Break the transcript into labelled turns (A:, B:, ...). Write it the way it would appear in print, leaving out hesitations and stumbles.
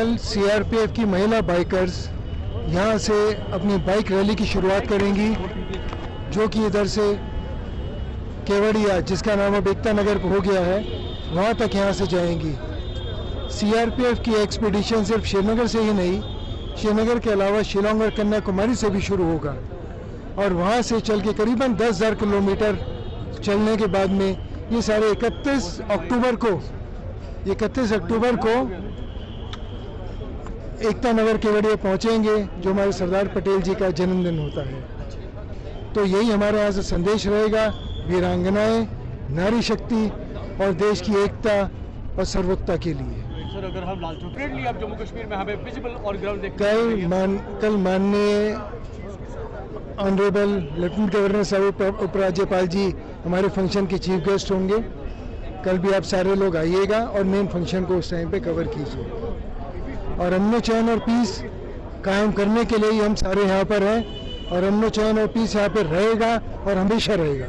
A: कल सीआरपीएफ की महिला बाइकर्स यहाँ से अपनी बाइक रैली की शुरुआत करेंगी, जो कि इधर से केवड़िया, जिसका नाम अब एकता नगर हो गया है, वहाँ तक यहाँ से जाएंगी। सीआरपीएफ की एक्सपीडिशन सिर्फ श्रीनगर से ही नहीं, श्रीनगर के अलावा शिलोंग और कन्याकुमारी से भी शुरू होगा और वहाँ से चल के करीबन 10,000 किलोमीटर चलने के बाद में ये सारे 31 अक्टूबर को एकता नगर केवड़िया पहुँचेंगे, जो हमारे सरदार पटेल जी का जन्मदिन होता है। तो यही हमारे यहाँ से संदेश रहेगा, वीरांगनाएं, नारी शक्ति और देश की एकता और सर्वोत्ता के लिए।
B: सर, अगर हम लाल चौक आप जम्मू कश्मीर में हमें विजिबल और ग्राउंड देख
A: कल माननीय ऑनरेबल लेफ्टिनेंट गवर्नर साहब उपराज्यपाल जी हमारे फंक्शन के चीफ गेस्ट होंगे। कल भी आप सारे लोग आइएगा और मेन फंक्शन को उस टाइम पे कवर कीजिए। और अमन चैन और पीस कायम करने के लिए ही हम सारे यहाँ पर हैं और अमन चैन और पीस यहाँ पर रहेगा और हमेशा रहेगा।